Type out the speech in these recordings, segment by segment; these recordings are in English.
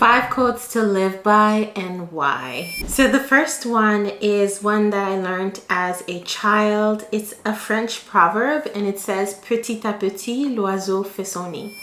5 quotes to live by and why. So the first one is one that I learned as a child. It's a French proverb and it says petit à petit l'oiseau fait son nid.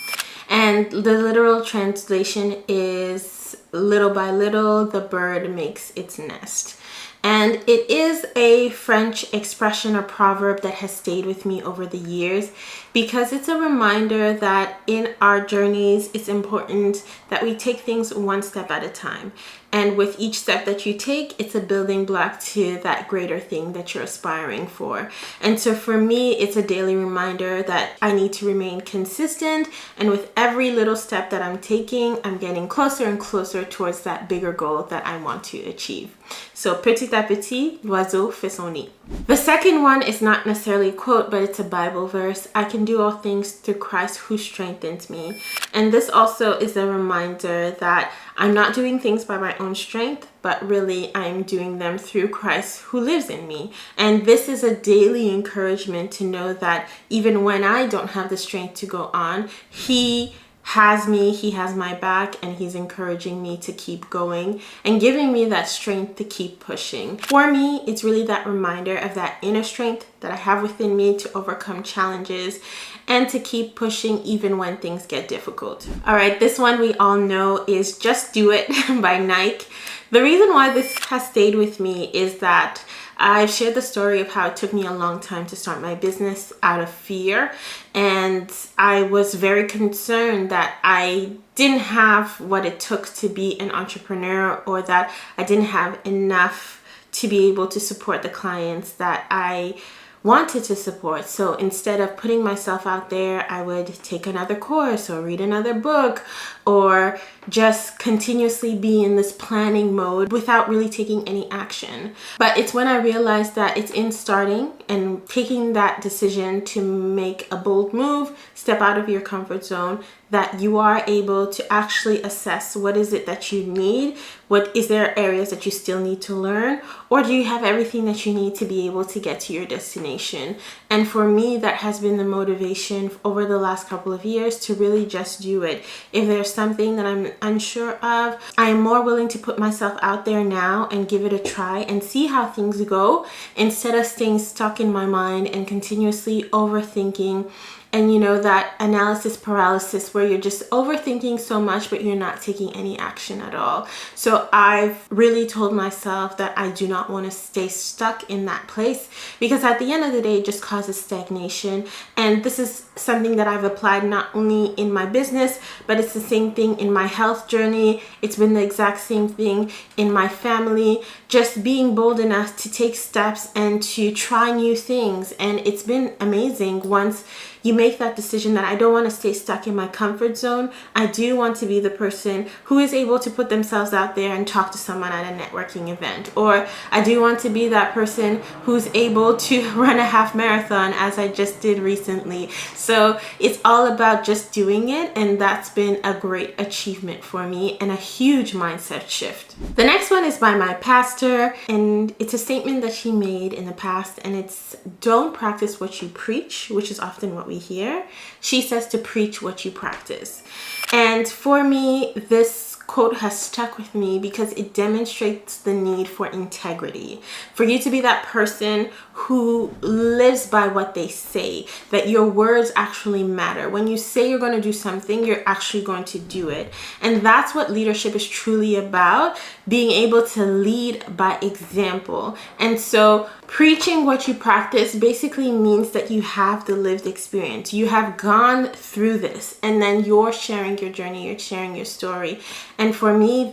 And the literal translation is little by little the bird makes its nest. And it is a French expression or proverb that has stayed with me over the years because it's a reminder that in our journeys, it's important that we take things one step at a time. And with each step that you take, it's a building block to that greater thing that you're aspiring for. And so for me, it's a daily reminder that I need to remain consistent. And with every little step that I'm taking, I'm getting closer and closer towards that bigger goal that I want to achieve. So petit à petit, l'oiseau fait son nid. The second one is not necessarily a quote, but it's a Bible verse. I can do all things through Christ who strengthens me. And this also is a reminder that I'm not doing things by my own strength, but really I'm doing them through Christ who lives in me. And this is a daily encouragement to know that even when I don't have the strength to go on, He has me, He has my back, and He's encouraging me to keep going and giving me that strength to keep pushing. For me, it's really that reminder of that inner strength that I have within me to overcome challenges and to keep pushing even when things get difficult. All right, this one we all know is Just Do It by Nike. The reason why this has stayed with me is that I've shared the story of how it took me a long time to start my business out of fear. And I was very concerned that I didn't have what it took to be an entrepreneur, or that I didn't have enough to be able to support the clients that I wanted to support. So instead of putting myself out there, I would take another course or read another book or just continuously be in this planning mode without really taking any action. But it's when I realized that it's in starting and taking that decision to make a bold move, step out of your comfort zone, that you are able to actually assess what is it that you need. What is there areas that you still need to learn, or do you have everything that you need to be able to get to your destination? And for me, that has been the motivation over the last couple of years to really just do it. If there's something that I'm unsure of, I am more willing to put myself out there now and give it a try and see how things go, instead of staying stuck in my mind and continuously overthinking. And you know, that analysis paralysis where you're just overthinking so much, but you're not taking any action at all. So I've really told myself that I do not want to stay stuck in that place, because at the end of the day, it just causes stagnation. And this is something that I've applied not only in my business, but it's the same thing in my health journey. It's been the exact same thing in my family, just being bold enough to take steps and to try new things. And it's been amazing once you make that decision that I don't want to stay stuck in my comfort zone. I do want to be the person who is able to put themselves out there and talk to someone at a networking event. Or I do want to be that person who's able to run a half marathon, as I just did recently. So it's all about just doing it. And that's been a great achievement for me and a huge mindset shift. The next one is by my pastor, and it's a statement that she made in the past, and it's don't practice what you preach, which is often what we hear. She says to preach what you practice. And for me, this quote has stuck with me because it demonstrates the need for integrity, for you to be that person who lives by what they say, that your words actually matter. When you say you're going to do something, you're actually going to do it. And that's what leadership is truly about, being able to lead by example. And so preaching what you practice basically means that you have the lived experience. You have gone through this, and then you're sharing your journey, you're sharing your story. And for me,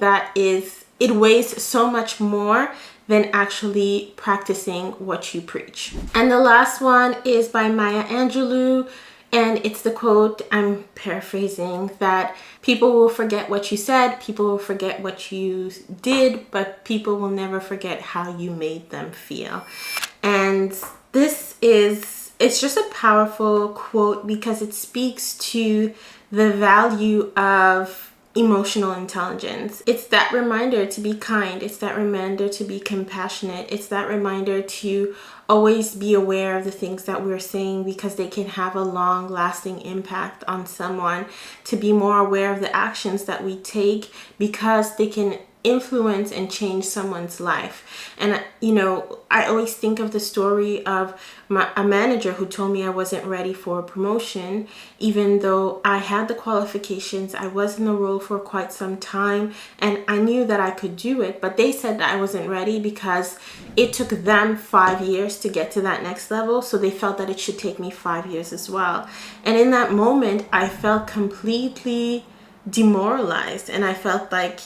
it weighs so much more than actually practicing what you preach. And the last one is by Maya Angelou. And it's the quote, I'm paraphrasing, that people will forget what you said, people will forget what you did, but people will never forget how you made them feel. And it's just a powerful quote because it speaks to the value of emotional intelligence. It's that reminder to be kind. It's that reminder to be compassionate. It's that reminder to always be aware of the things that we're saying because they can have a long lasting impact on someone. To be more aware of the actions that we take because they can influence and change someone's life. And I always think of the story of a manager who told me I wasn't ready for a promotion, even though I had the qualifications. I was in the role for quite some time and I knew that I could do it, but they said that I wasn't ready because it took them 5 years to get to that next level, so they felt that it should take me 5 years as well. And in that moment I felt completely demoralized, and I felt like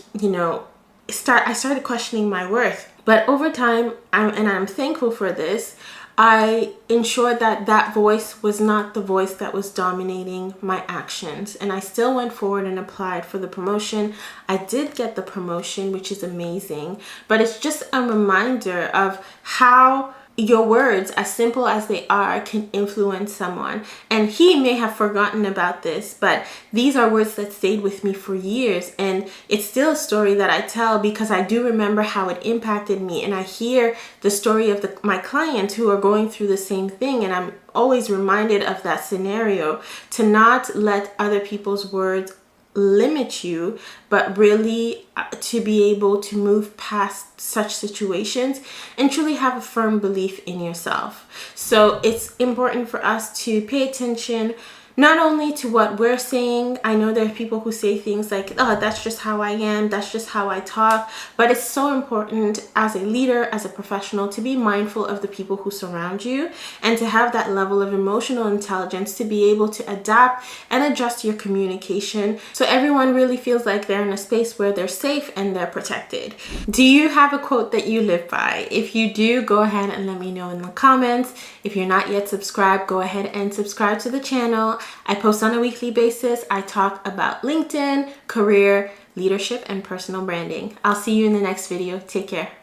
I started questioning my worth. But over time, I'm thankful for this, I ensured that that voice was not the voice that was dominating my actions. And I still went forward and applied for the promotion. I did get the promotion, which is amazing. But it's just a reminder of how your words, as simple as they are, can influence someone. And he may have forgotten about this, but these are words that stayed with me for years. And it's still a story that I tell because I do remember how it impacted me. And I hear the story of my clients who are going through the same thing. And I'm always reminded of that scenario, to not let other people's words limit you, but really to be able to move past such situations and truly have a firm belief in yourself. So it's important for us to pay attention not only to what we're saying. I know there are people who say things like, oh, that's just how I am, that's just how I talk. But it's so important as a leader, as a professional, to be mindful of the people who surround you and to have that level of emotional intelligence to be able to adapt and adjust your communication so everyone really feels like they're in a space where they're safe and they're protected. Do you have a quote that you live by? If you do, go ahead and let me know in the comments. If you're not yet subscribed, go ahead and subscribe to the channel. I post on a weekly basis. I talk about LinkedIn, career, leadership, and personal branding. I'll see you in the next video. Take care.